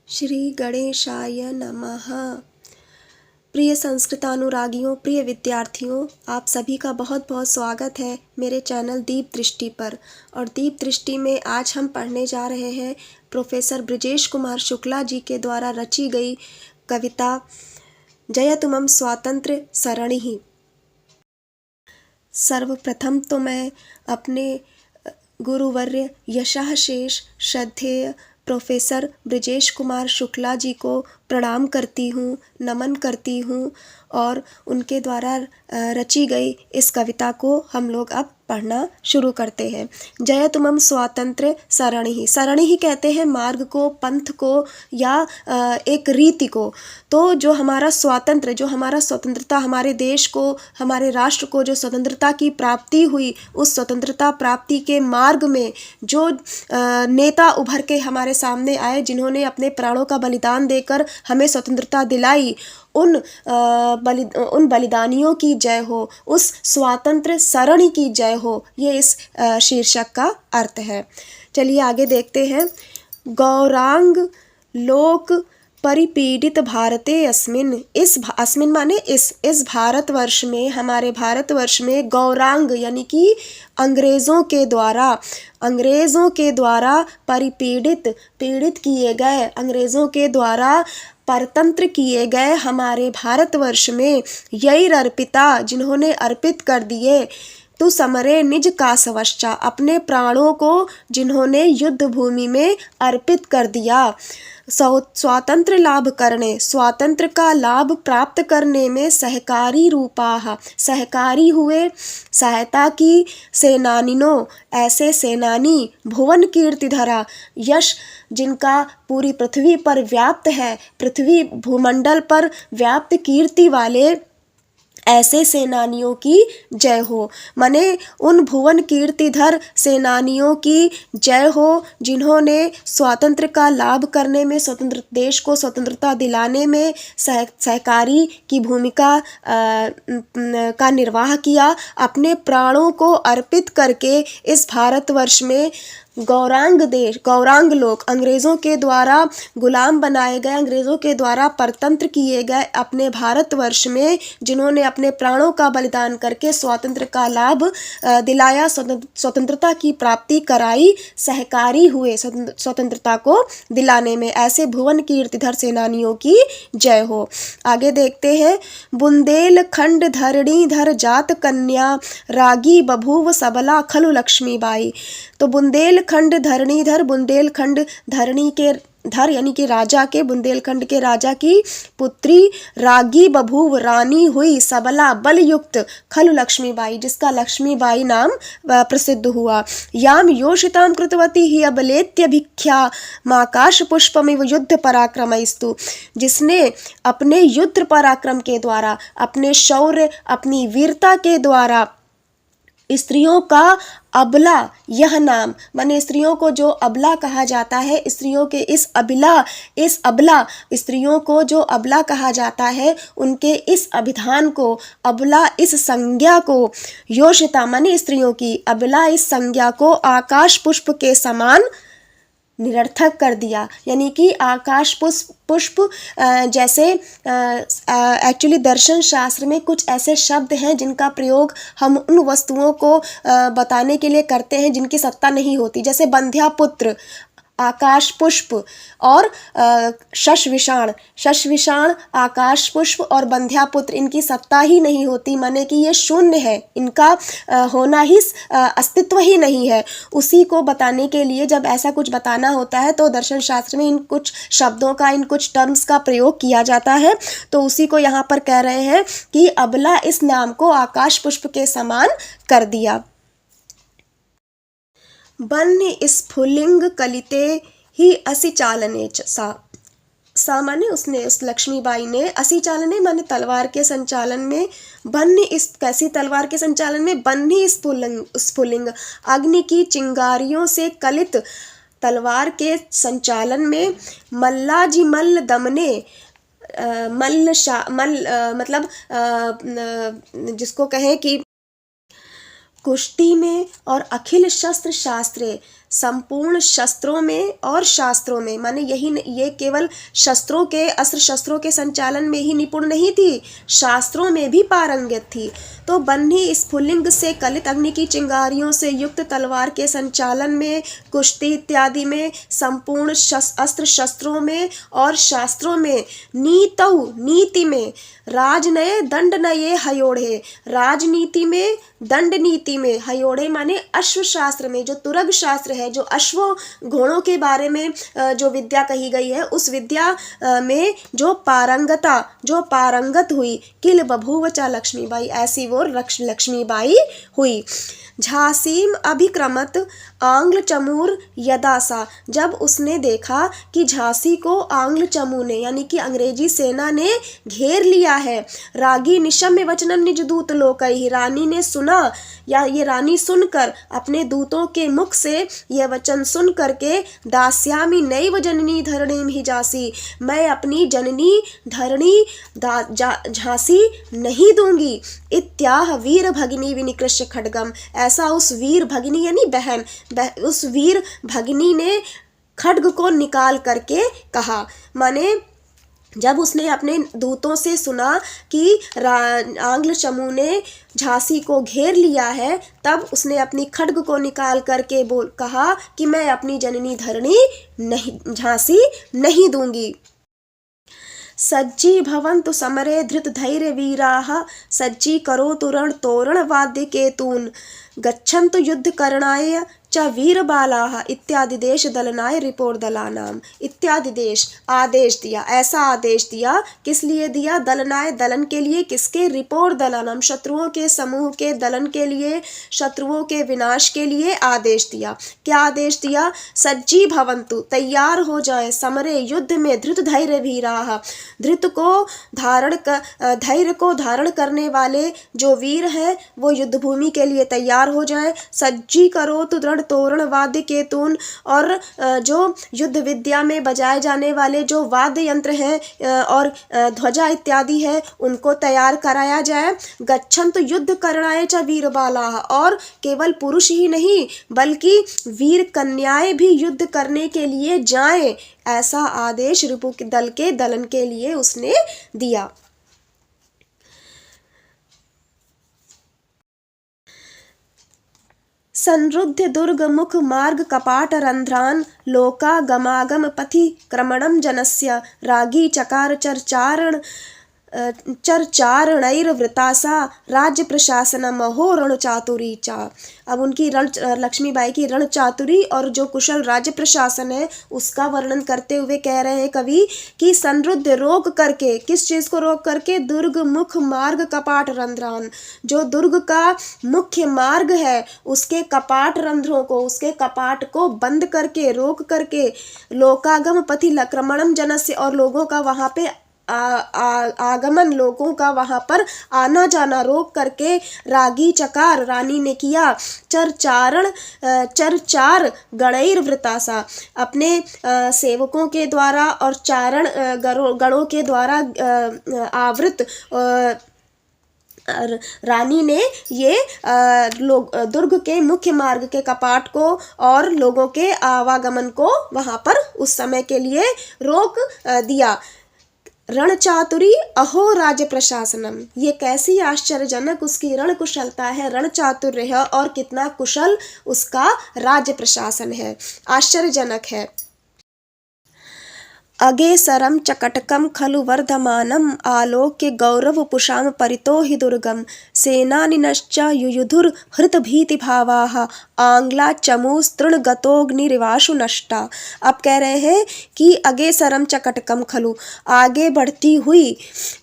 श्री गणेशाय नमः। प्रिय संस्कृतानुरागियों, प्रिय विद्यार्थियों, आप सभी का बहुत बहुत स्वागत है मेरे चैनल दीप दृष्टि पर। और दीप दृष्टि में आज हम पढ़ने जा रहे हैं प्रोफेसर बृजेश कुमार शुक्ला जी के द्वारा रची गई कविता जयतुमं स्वातंत्र्य सरणिः। सर्वप्रथम तो मैं अपने गुरुवर्य यशः शेष श्रद्धेय प्रोफेसर बृजेश कुमार शुक्ला जी को प्रणाम करती हूँ, नमन करती हूँ और उनके द्वारा रची गई इस कविता को हम लोग अब पढ़ना शुरू करते हैं। जयतुमं स्वातंत्र्य सरणिः। सरणिः कहते हैं मार्ग को, पंथ को या एक रीति को। तो जो हमारा स्वातंत्र्य, जो हमारा स्वतंत्रता, हमारे देश को, हमारे राष्ट्र को जो स्वतंत्रता की प्राप्ति हुई, उस स्वतंत्रता प्राप्ति के मार्ग में जो नेता उभर के हमारे सामने आए, जिन्होंने अपने प्राणों का बलिदान देकर हमें स्वतंत्रता दिलाई, उन बलिदानियों की जय हो, उस स्वातंत्र्य सरणी की जय हो, ये इस शीर्षक का अर्थ है। चलिए आगे देखते हैं। गौरांग लोक परिपीडित भारते अस्मिन्, अस्मिन् माने इस भारतवर्ष में, हमारे भारतवर्ष में गौरांग यानी कि अंग्रेज़ों के द्वारा पीड़ित किए गए, अंग्रेज़ों के द्वारा परतंत्र किए गए हमारे भारतवर्ष में यैर अर्पिता, जिन्होंने अर्पित कर दिए, तु समरे निज कासवश्चा, अपने प्राणों को जिन्होंने युद्ध भूमि में अर्पित कर दिया। स्वातंत्र्य लाभ करने, स्वातंत्र का लाभ प्राप्त करने में सहकारी रूपाः, सहकारी हुए, सहायता की सेनानिनों, ऐसे सेनानी, भुवन कीर्तिधरा, यश जिनका पूरी पृथ्वी पर व्याप्त है, पृथ्वी भूमंडल पर व्याप्त कीर्ति वाले ऐसे सेनानियों की जय हो। माने उन भुवन कीर्तिधर सेनानियों की जय हो जिन्होंने स्वातंत्र्य का लाभ करने में, स्वतंत्र देश को स्वतंत्रता दिलाने में सहकारी की भूमिका का निर्वाह किया, अपने प्राणों को अर्पित करके इस भारतवर्ष में गौरांग लोग, अंग्रेज़ों के द्वारा गुलाम बनाए गए, अंग्रेज़ों के द्वारा परतंत्र किए गए अपने भारतवर्ष में जिन्होंने अपने प्राणों का बलिदान करके स्वातंत्र्य का लाभ दिलाया, स्वतंत्रता की प्राप्ति कराई, सहकारी हुए स्वतंत्रता को दिलाने में, ऐसे भुवन कीर्तिधर सेनानियों की जय हो। आगे देखते हैं। बुंदेलखंड धरणीधर जात कन्या, रागी बभूव सबला खलु लक्ष्मीबाई। तो बुंदेलखंड धरणीधर, बुंदेलखंड धरणी के धर यानी कि राजा के, बुंदेलखंड के राजा की पुत्री रागी बभूव, रानी हुई, सबला बलयुक्त, खलु लक्ष्मीबाई, जिसका लक्ष्मीबाई नाम प्रसिद्ध हुआ। याम योषिताम कृतवती ही अबलेत्यभिख्या माकाश पुष्पमिव युद्ध पराक्रमस्तु, जिसने अपने युद्ध पराक्रम के द्वारा, अपने शौर्य, अपनी वीरता के द्वारा स्त्रियों का अबला, यह नाम माने स्त्रियों को जो अबला कहा जाता है, स्त्रियों के इस अबला स्त्रियों को जो अबला कहा जाता है, उनके इस अभिधान को, अबला इस संज्ञा को, योषिता माने स्त्रियों की अबला इस संज्ञा को आकाश पुष्प के समान निरर्थक कर दिया। यानी कि आकाश पुष्प जैसे एक्चुअली दर्शन शास्त्र में कुछ ऐसे शब्द हैं जिनका प्रयोग हम उन वस्तुओं को बताने के लिए करते हैं जिनकी सत्ता नहीं होती, जैसे बंध्यापुत्र, आकाश पुष्प और शशविषाण, आकाश पुष्प और बंध्यापुत्र, इनकी सत्ता ही नहीं होती, माने कि ये शून्य है, इनका होना ही अस्तित्व ही नहीं है। उसी को बताने के लिए जब ऐसा कुछ बताना होता है तो दर्शन शास्त्र में इन कुछ शब्दों का, इन कुछ टर्म्स का प्रयोग किया जाता है। तो उसी को यहाँ पर कह रहे हैं कि अबला इस नाम को आकाश पुष्प के समान कर दिया। बन्य स्फुलिंग कलिते ही असि चालने सा माने उसने, उस लक्ष्मीबाई ने, असि चालने माने तलवार के संचालन में, बन्य इस कैसी तलवार के संचालन में, बन्य स्फुलिंग अग्नि की चिंगारियों से कलित तलवार के संचालन में, मल्लाजी मल्ल दमने, मतलब जिसको कहें कि कुश्ती में, और अखिल शस्त्र शास्त्रे, संपूर्ण शस्त्रों में और शास्त्रों में, माने ये केवल शस्त्रों के अस्त्र शस्त्रों के संचालन में ही निपुण नहीं थी, शास्त्रों में भी पारंगत थी। तो बन्ही स्फुलिंग से कलित अग्नि की चिंगारियों से युक्त तलवार के संचालन में, कुश्ती इत्यादि में, संपूर्ण अस्त्र शस्त्रों में और शास्त्रों में, नीतौ नीति में, राजनये दंड नये हयोड़े, राजनीति में, दंड नीति में, हयोड़े माने अश्व शास्त्र में, जो तुरग शास्त्र है, जो अश्व घोड़ों के बारे में जो विद्या कही गई है, उस विद्या में जो पारंगत हुई, किल बभूवचा लक्ष्मीबाई, ऐसी वो लक्ष्मीबाई हुई। झांसीम अभिक्रमत आंग्ल चमूर यदासा, जब उसने देखा कि झांसी को आंग्ल चमू ने यानी कि अंग्रेजी सेना ने घेर लिया है। रागी निशम्य वचनम निज दूत लोकहि, रानी ने सुना या ये रानी सुनकर अपने दूतों के मुख से यह वचन सुन करके, दास्यामी नैव जननी धरणीम ही झांसी, मैं अपनी जननी धरणी झांसी नहीं दूंगी। इत्याह वीर भगिनी विनिकृष्य खड्गम, ऐसा उस वीर भगिनी यानी बहन, उस वीर भगिनी ने खड्ग को निकाल करके कहा। माने जब उसने अपने दूतों से सुना कि आंग्ल चमू ने झांसी को घेर लिया है, तब उसने अपनी खड्ग को निकाल करके कहा कि मैं अपनी जननी धरणी नहीं झांसी नहीं दूंगी। सज्जी भवन्तु समरे धृत धैर्य वीराः, सज्जी करोतु रण तोरण वाद्य केतून, गच्छन्तु युद्ध करणाय च वीर बालाः, इत्यादि देश दलनाय रिपोर्ट दलानाम, इत्यादि देश आदेश दिया, ऐसा आदेश दिया, किस लिए दिया? दलनाय दलन के लिए, किसके? रिपोर्ट दलानाम, शत्रुओं के समूह के दलन के लिए, शत्रुओं के विनाश के लिए आदेश दिया। क्या आदेश दिया? सज्जी भवन्तु, तैयार हो जाए, समरे युद्ध में, धृत धैर्य वीराः, धृत को धैर्य को धारण करने वाले जो वीर हैं वो युद्ध भूमि के लिए तैयार हो जाए। सज्जी करो तो दृढ़ तोरण वाद्य केतून, और जो युद्ध विद्या में बजाए जाने वाले जो वाद्य यंत्र हैं और ध्वजा इत्यादि है उनको तैयार कराया जाए। गच्छन्तु युद्ध करणाय च वीर बालाः, और केवल पुरुष ही नहीं बल्कि वीर कन्याएं भी युद्ध करने के लिए जाएं, ऐसा आदेश रिपु दल के दलन के लिए उसने दिया। संरुद्ध दुर्ग मुख मार्ग कपाट रंध्रान, लोका गमागम पथि क्रमणम जनस्य, रागी चकार चरचारणैर्वृतासा राज्य प्रशासन महो रण चातुरी चा। अब उनकी लक्ष्मीबाई की रण चातुरी और जो कुशल राज्य प्रशासन है उसका वर्णन करते हुए कह रहे हैं कवि कि संरुद्ध रोक करके, किस चीज को रोक करके? दुर्ग मुख मार्ग कपाट रंध्रान, जो दुर्ग का मुख्य मार्ग है उसके कपाट रंध्रों को, उसके कपाट को बंद करके, रोक करके, लोकागम पथि क्रमणम जनस्य, और लोगों का वहां पे आगमन, लोगों का वहां पर आना जाना रोक करके, रागी चकार रानी ने किया, चरचार गणैर वृतासा, अपने सेवकों के द्वारा और चारण गणों के द्वारा आवृत रानी ने ये दुर्ग के मुख्य मार्ग के कपाट को और लोगों के आवागमन को वहां पर उस समय के लिए रोक दिया। रण चातुरी अहो राज्य प्रशासनम, ये कैसी आश्चर्यजनक उसकी रण कुशलता है, रण चातुर्य है, और कितना कुशल उसका राज्य प्रशासन है, आश्चर्यजनक है। अगेसरम चकटकम खलु वर्धमानम, आलोक्य गौरव पुषाम परितो हि दुर्गम, सेनानिनश्च युयुधुर हृत भीति भावाः, आंग्ला चमूस्तृण गतोग्निरिवाशु नष्टा। अब कह रहे हैं कि अगेसरम चकटकम खलु, आगे बढ़ती हुई,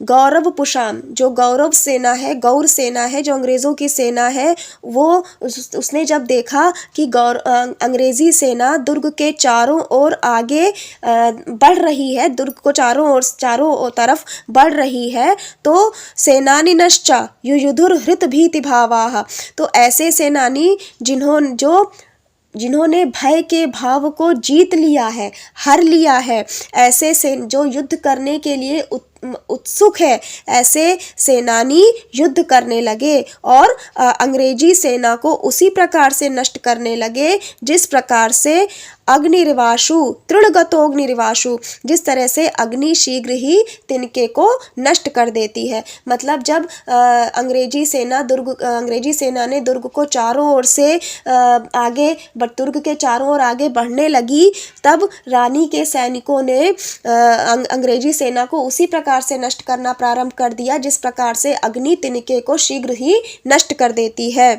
गौरव पुषाम, जो गौरव सेना है, गौर सेना है, जो अंग्रेजों की सेना है, वो उसने जब देखा कि अंग्रेजी सेना दुर्ग के चारों ओर आगे बढ़ रही है, दुर्ग को चारों तरफ बढ़ रही है, तो सेनानिनश्च युयुधुर हृत भीति भावाः, तो ऐसे सेनानी जिन्होंने भय के भाव को जीत लिया है, हर लिया है, ऐसे से जो युद्ध करने के लिए उत्सुक है, ऐसे सेनानी युद्ध करने लगे और अंग्रेजी सेना को उसी प्रकार से नष्ट करने लगे जिस प्रकार से अग्निर्वाशु तृणगतोऽग्निर्वाशु, जिस तरह से अग्नि शीघ्र ही तिनके को नष्ट कर देती है। मतलब जब अंग्रेजी सेना ने दुर्ग को चारों ओर से दुर्ग के चारों ओर आगे बढ़ने लगी, तब रानी के सैनिकों ने अंग्रेजी सेना को उसी प्रकार से नष्ट करना प्रारंभ कर दिया जिस प्रकार से अग्नि तिनके को शीघ्र ही नष्ट कर देती है।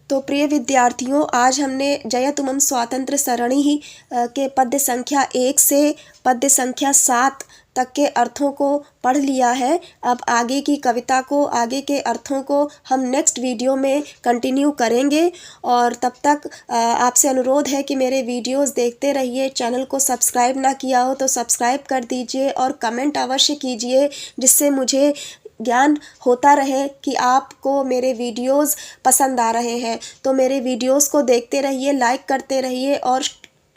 तो प्रिय विद्यार्थियों, आज हमने जयतुमम स्वातंत्र सरणी ही के पद्य संख्या 1 से पद्य संख्या 7 तक के अर्थों को पढ़ लिया है। अब आगे की कविता को, आगे के अर्थों को हम नेक्स्ट वीडियो में कंटिन्यू करेंगे। और तब तक आपसे अनुरोध है कि मेरे वीडियोस देखते रहिए। चैनल को सब्सक्राइब ना किया हो तो सब्सक्राइब कर दीजिए और कमेंट अवश्य कीजिए, जिससे मुझे ज्ञान होता रहे कि आपको मेरे वीडियोस पसंद आ रहे हैं। तो मेरे वीडियोस को देखते रहिए, लाइक करते रहिए और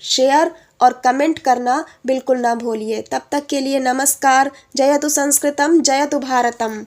शेयर और कमेंट करना बिल्कुल ना भूलिए। तब तक के लिए नमस्कार। जयतु संस्कृतम, जयतु भारतम।